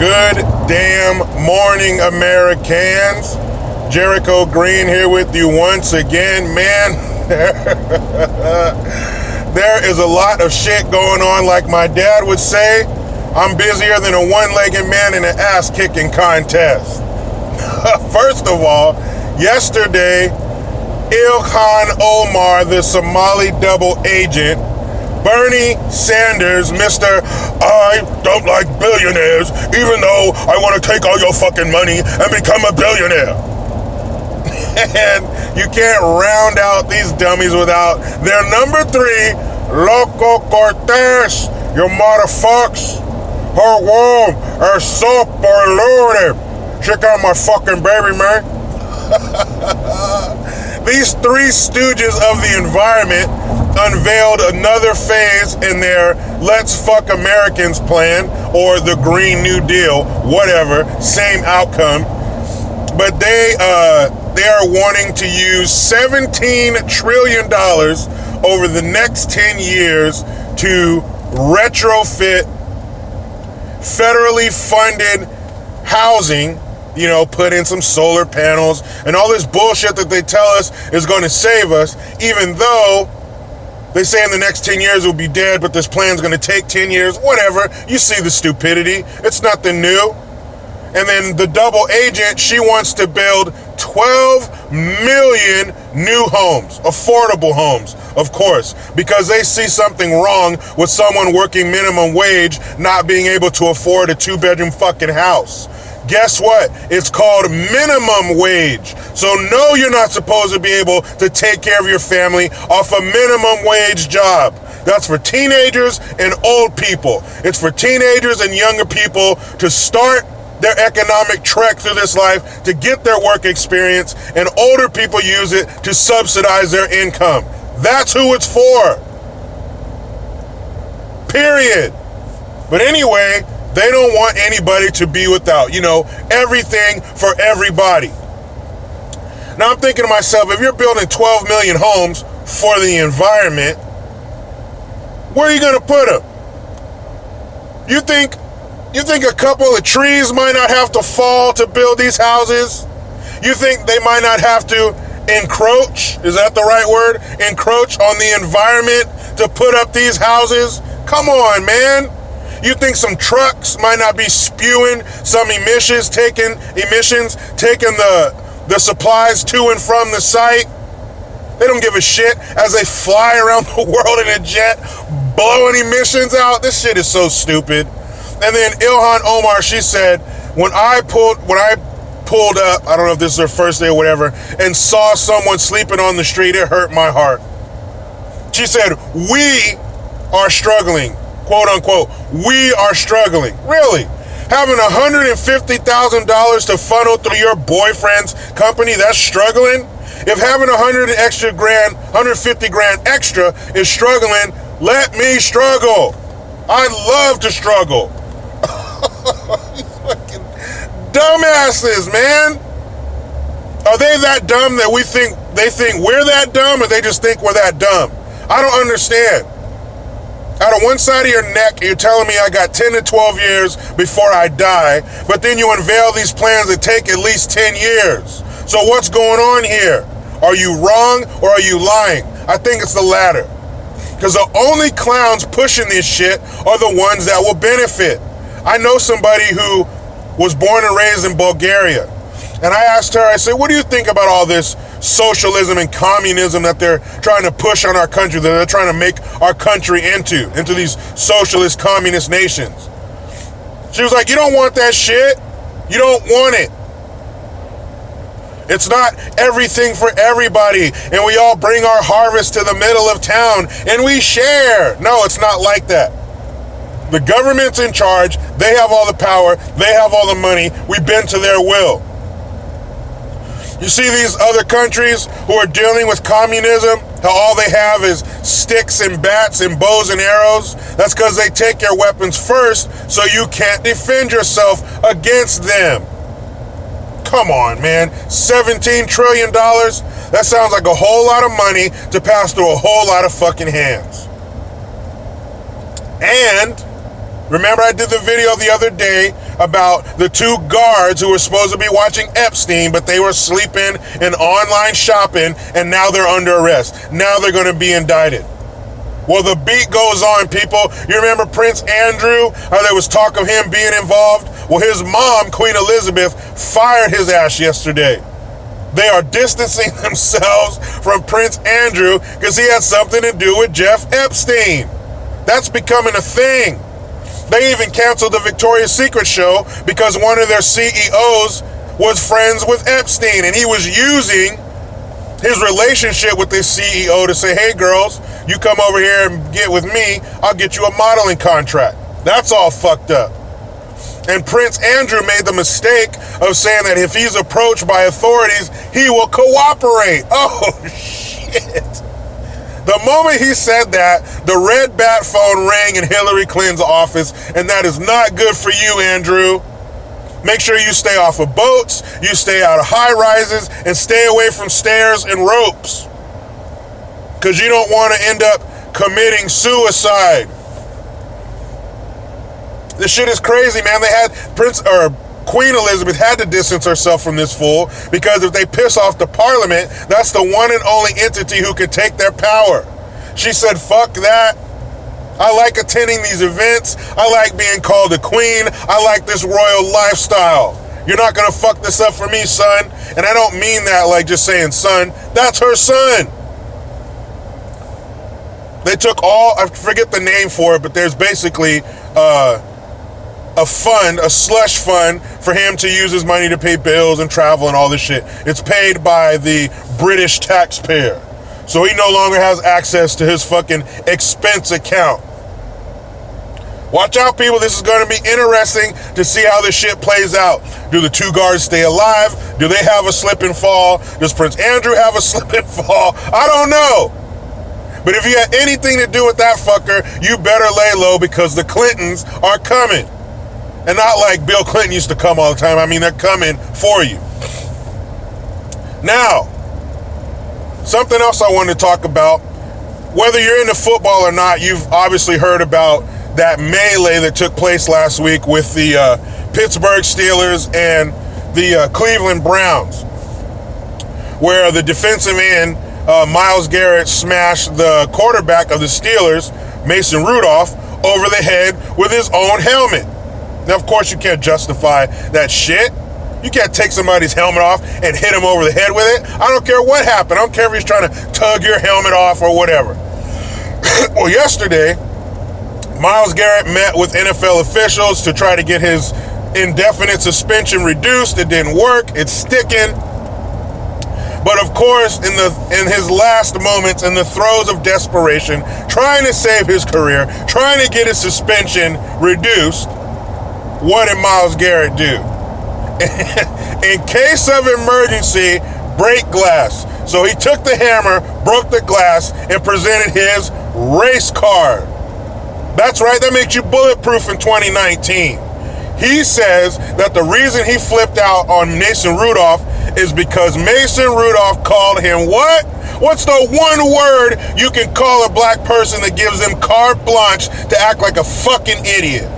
Good damn morning, Americans. Jericho Green here with you once again. Man, there is a lot of shit going on. Like my dad would say, I'm busier than a one-legged man in an ass-kicking contest. First of all, yesterday, Ilhan Omar, the Somali double agent, Bernie Sanders, Mr. I don't like billionaires, even though I want to take all your fucking money and become a billionaire. And you can't round out these dummies without their number 3, Loco Cortez, you motherfucks. Her womb are so polluted. Check out my fucking baby, man. These Three Stooges of the environment unveiled another phase in their Let's Fuck Americans plan, or the Green New Deal, whatever, same outcome. But they are wanting to use $17 trillion over the next 10 years to retrofit federally funded housing, you know, put in some solar panels and all this bullshit that they tell us is going to save us, even though they say in the next 10 years we'll be dead, but this plan's going to take 10 years, whatever. You see the stupidity. It's nothing new. And then the double agent, she wants to build 12 million new homes, affordable homes, of course, because they see something wrong with someone working minimum wage not being able to afford a 2-bedroom fucking house. Guess what? It's called minimum wage. So no, you're not supposed to be able to take care of your family off a minimum wage job. That's for teenagers and old people. It's for teenagers and younger people to start their economic trek through this life to get their work experience, and older people use it to subsidize their income. That's who it's for. Period. But anyway, they don't want anybody to be without, everything for everybody. Now I'm thinking to myself, if you're building 12 million homes for the environment, where are you going to put them? You think a couple of trees might not have to fall to build these houses? You think they might not have to encroach? Is that the right word? Encroach on the environment to put up these houses? Come on, man. You think some trucks might not be spewing some emissions, taking the supplies to and from the site? They don't give a shit as they fly around the world in a jet, blowing emissions out. This shit is so stupid. And then Ilhan Omar, she said, when I pulled up, I don't know if this is her first day or whatever, and saw someone sleeping on the street, it hurt my heart. She said, we are struggling. Quote unquote, we are struggling. Really? Having $150,000 to funnel through your boyfriend's company, that's struggling? If having $150 grand extra is struggling, let me struggle. I love to struggle. These fucking dumbasses, man. Are they that dumb that they think we're that dumb, or they just think we're that dumb? I don't understand. Out of one side of your neck, you're telling me I got 10 to 12 years before I die, but then you unveil these plans that take at least 10 years. So what's going on here? Are you wrong or are you lying? I think it's the latter. Because the only clowns pushing this shit are the ones that will benefit. I know somebody who was born and raised in Bulgaria. And I asked her, I said, what do you think about all this socialism and communism that they're trying to push on our country, that they're trying to make our country into these socialist communist nations? She was like, you don't want that shit. You don't want it. It's not everything for everybody, and we all bring our harvest to the middle of town and we share. No, it's not like that. The government's in charge. They have all the power. They have all the money. We bend to their will. You see these other countries who are dealing with communism, how all they have is sticks and bats and bows and arrows? That's because they take your weapons first, so you can't defend yourself against them. Come on, man. $17 trillion? That sounds like a whole lot of money to pass through a whole lot of fucking hands. And remember I did the video the other day about the two guards who were supposed to be watching Epstein, but they were sleeping and online shopping, and now they're under arrest. Now they're going to be indicted. Well, the beat goes on, people. You remember Prince Andrew, how there was talk of him being involved? Well, his mom, Queen Elizabeth, fired his ass yesterday. They are distancing themselves from Prince Andrew because he had something to do with Jeff Epstein. That's becoming a thing. They even canceled the Victoria's Secret show because one of their CEOs was friends with Epstein, and he was using his relationship with this CEO to say, hey girls, you come over here and get with me, I'll get you a modeling contract. That's all fucked up. And Prince Andrew made the mistake of saying that if he's approached by authorities, he will cooperate. Oh, shit. The moment he said that, the red bat phone rang in Hillary Clinton's office, and that is not good for you, Andrew. Make sure you stay off of boats, you stay out of high rises, and stay away from stairs and ropes. Because you don't want to end up committing suicide. This shit is crazy, man. They had Queen Elizabeth had to distance herself from this fool because if they piss off the parliament, that's the one and only entity who can take their power. She said, fuck that. I like attending these events. I like being called a queen. I like this royal lifestyle. You're not going to fuck this up for me, son. And I don't mean that like just saying son. That's her son. They took I forget the name for it, but there's basically a fund, a slush fund for him to use his money to pay bills and travel and all this shit. It's paid by the British taxpayer. So he no longer has access to his fucking expense account. Watch out, people. This is going to be interesting to see how this shit plays out. Do the two guards stay alive? Do they have a slip and fall? Does Prince Andrew have a slip and fall? I don't know. But if you had anything to do with that fucker, you better lay low because the Clintons are coming. And not like Bill Clinton used to come all the time. I mean, they're coming for you. Now, something else I wanted to talk about. Whether you're into football or not, you've obviously heard about that melee that took place last week with the Pittsburgh Steelers and the Cleveland Browns, where the defensive end, Myles Garrett, smashed the quarterback of the Steelers, Mason Rudolph, over the head with his own helmet. Now, of course, you can't justify that shit. You can't take somebody's helmet off and hit him over the head with it. I don't care what happened. I don't care if he's trying to tug your helmet off or whatever. Well, yesterday, Myles Garrett met with NFL officials to try to get his indefinite suspension reduced. It didn't work. It's sticking. But of course, in his last moments, in the throes of desperation, trying to save his career, trying to get his suspension reduced, what did Myles Garrett do? In case of emergency, break glass. So he took the hammer, broke the glass, and presented his race card. That's right, that makes you bulletproof in 2019. He says that the reason he flipped out on Mason Rudolph is because Mason Rudolph called him what? What's the one word you can call a black person that gives them carte blanche to act like a fucking idiot?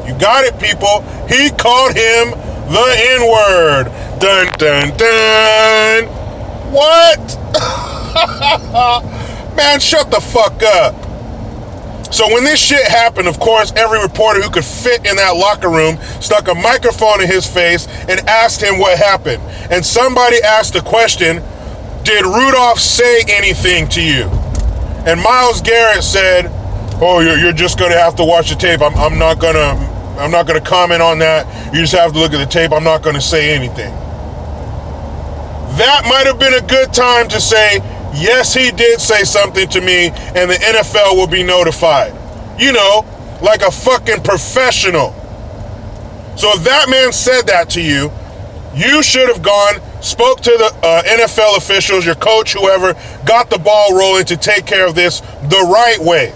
You got it, people. He called him the N-word. Dun, dun, dun. What? Man, shut the fuck up. So when this shit happened, of course, every reporter who could fit in that locker room stuck a microphone in his face and asked him what happened. And somebody asked the question, did Rudolph say anything to you? And Myles Garrett said, oh, you're just going to have to watch the tape. I'm not going to comment on that. You just have to look at the tape. I'm not going to say anything. That might have been a good time to say, yes, he did say something to me, and the NFL will be notified. You know, like a fucking professional. So if that man said that to you, you should have gone, spoke to the NFL officials, your coach, whoever, got the ball rolling to take care of this the right way.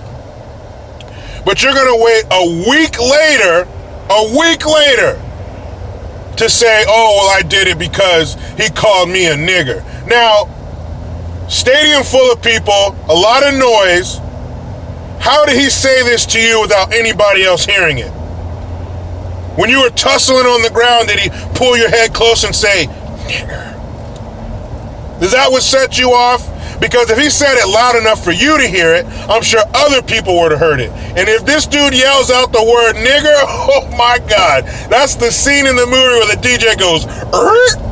But you're going to wait a week later, to say, oh, well, I did it because he called me a nigger. Now, stadium full of people, a lot of noise. How did he say this to you without anybody else hearing it? When you were tussling on the ground, did he pull your head close and say, nigger? Is that what set you off? Because if he said it loud enough for you to hear it, I'm sure other people would have heard it. And if this dude yells out the word nigger, oh my God. That's the scene in the movie where the DJ goes,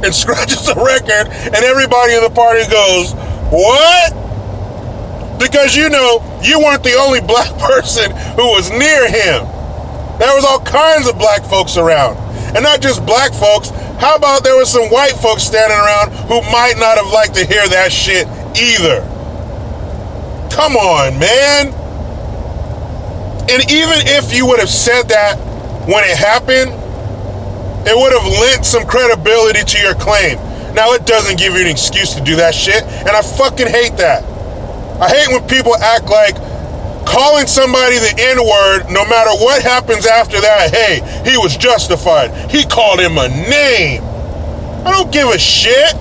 and scratches the record, and everybody in the party goes, what? Because you know, you weren't the only black person who was near him. There was all kinds of black folks around. And not just black folks. How about there was some white folks standing around who might not have liked to hear that shit either? Come on, man. And even if you would have said that when it happened, it would have lent some credibility to your claim. Now, it doesn't give you an excuse to do that shit, and I fucking hate that. I hate when people act like calling somebody the N-word, no matter what happens after that, hey, he was justified. He called him a name. I don't give a shit.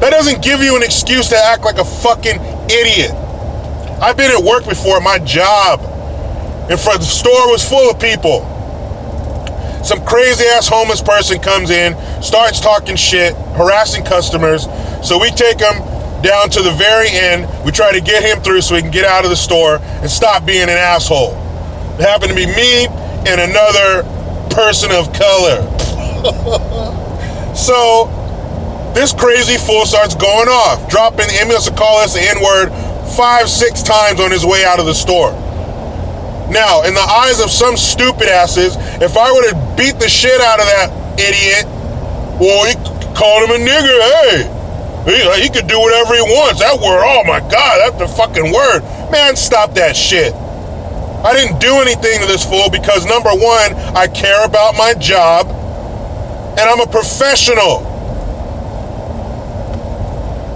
That doesn't give you an excuse to act like a fucking idiot. I've been at work before, my job, and the store was full of people. Some crazy-ass homeless person comes in, starts talking shit, harassing customers, so we take him down to the very end. We try to get him through so he can get out of the store and stop being an asshole. It happened to be me and another person of color. So this crazy fool starts going off, dropping the ambulance to call us the N-word 5-6 times on his way out of the store. Now, in the eyes of some stupid asses, if I would have beat the shit out of that idiot, well, he called him a nigger, hey. He could do whatever he wants. That word, oh my God, that's the fucking word. Man, stop that shit. I didn't do anything to this fool because, number one, I care about my job, and I'm a professional.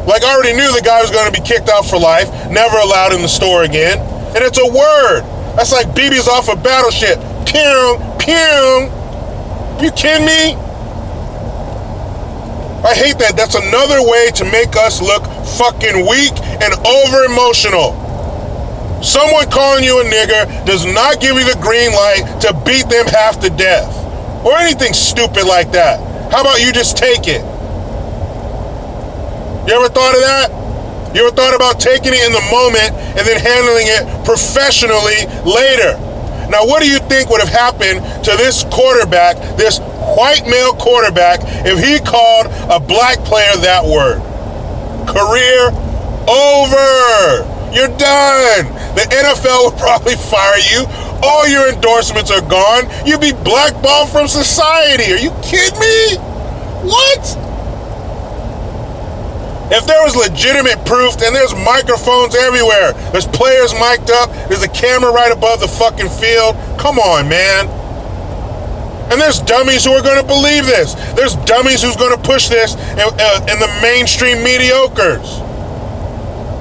Like, I already knew the guy was going to be kicked out for life, never allowed in the store again, and it's a word. That's like BB's off a battleship. Pew, pew. You kidding me? I hate that. That's another way to make us look fucking weak and over-emotional. Someone calling you a nigger does not give you the green light to beat them half to death. Or anything stupid like that. How about you just take it? You ever thought of that? You ever thought about taking it in the moment and then handling it professionally later? Now, what do you think would have happened to this quarterback, this white male quarterback, if he called a black player that word? Career over. You're done. The NFL would probably fire you. All your endorsements are gone. You'd be blackballed from society. Are you kidding me? What? If there was legitimate proof, and there's microphones everywhere, there's players mic'd up, there's a camera right above the fucking field. Come on, man. And there's dummies who are going to believe this. There's dummies who's going to push this in the mainstream mediocres.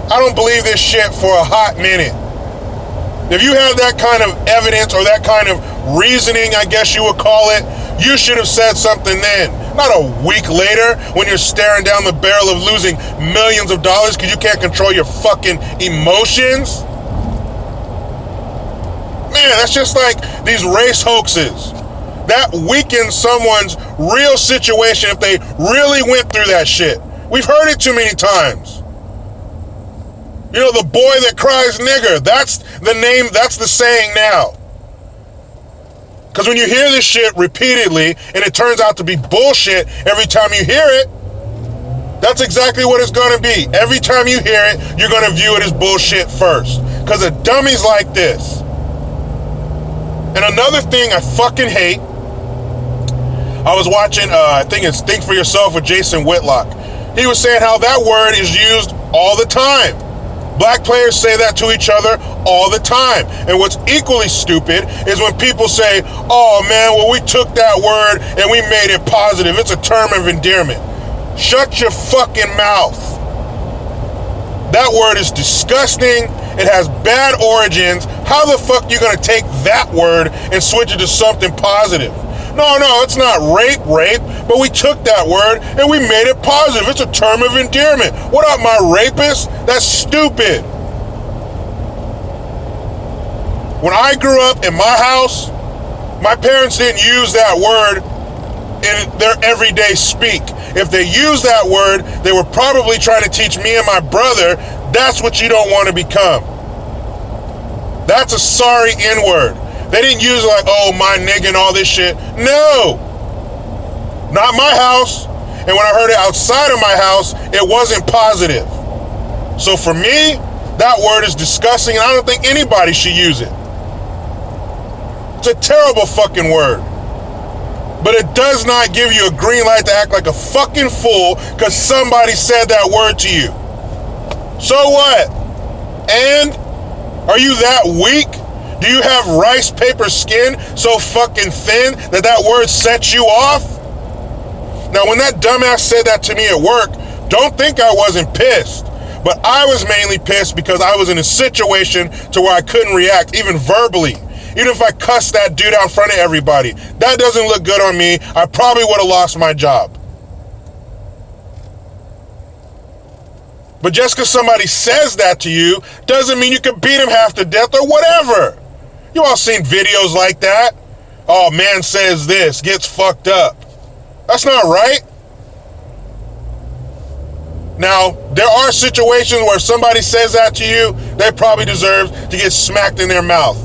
I don't believe this shit for a hot minute. If you have that kind of evidence or that kind of reasoning, I guess you would call it, you should have said something then. Not a week later when you're staring down the barrel of losing millions of dollars because you can't control your fucking emotions. Man, that's just like these race hoaxes. That weakens someone's real situation if they really went through that shit. We've heard it too many times. You know, the boy that cries nigger, that's the name, that's the saying now. Because when you hear this shit repeatedly and it turns out to be bullshit every time you hear it, that's exactly what it's going to be. Every time you hear it, you're going to view it as bullshit first. Because of dummies like this. And another thing I fucking hate, I was watching, I think it's Think For Yourself with Jason Whitlock. He was saying how that word is used all the time. Black players say that to each other all the time. And what's equally stupid is when people say, oh man, well, we took that word and we made it positive. It's a term of endearment. Shut your fucking mouth. That word is disgusting. It has bad origins. How the fuck you gonna take that word and switch it to something positive? No, it's not rape, but we took that word and we made it positive. It's a term of endearment. What up, my rapist? That's stupid. When I grew up in my house, My parents didn't use that word in their everyday speak. If they used that word, they were probably trying to teach me and my brother, that's what you don't want to become. That's a sorry N-word. They didn't use it like, oh, my nigga and all this shit. No. Not my house. And when I heard it outside of my house, it wasn't positive. So for me, that word is disgusting, and I don't think anybody should use it. It's a terrible fucking word. But it does not give you a green light to act like a fucking fool because somebody said that word to you. So what? And are you that weak? Do you have rice paper skin so fucking thin that that word sets you off? Now, when that dumbass said that to me at work, don't think I wasn't pissed. But I was mainly pissed because I was in a situation to where I couldn't react, even verbally. Even if I cussed that dude out in front of everybody. That doesn't look good on me. I probably would have lost my job. But just because somebody says that to you doesn't mean you can beat him half to death or whatever. You all seen videos like that? Oh, man says this, gets fucked up. That's not right. Now, there are situations where if somebody says that to you, they probably deserve to get smacked in their mouth.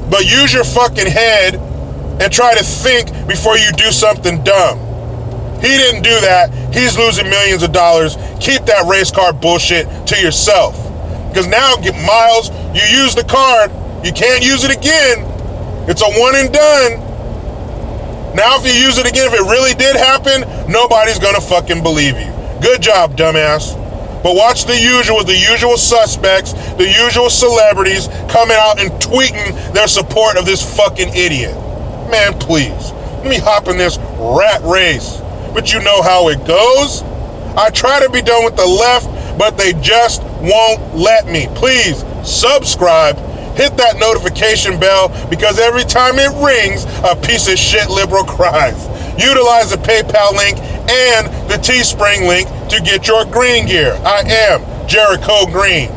But use your fucking head and try to think before you do something dumb. He didn't do that. He's losing millions of dollars. Keep that race car bullshit to yourself. Because now, Myles, you use the card. You can't use it again. It's a one and done. Now, if you use it again, if it really did happen, nobody's going to fucking believe you. Good job, dumbass. But watch the usual suspects, the usual celebrities coming out and tweeting their support of this fucking idiot. Man, please. Let me hop in this rat race. But you know how it goes. I try to be done with the left, but they just won't let me. Please, subscribe. Hit that notification bell because every time it rings, a piece of shit liberal cries. Utilize the PayPal link and the Teespring link to get your green gear. I am Jericho Green.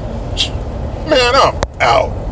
Man, I'm out.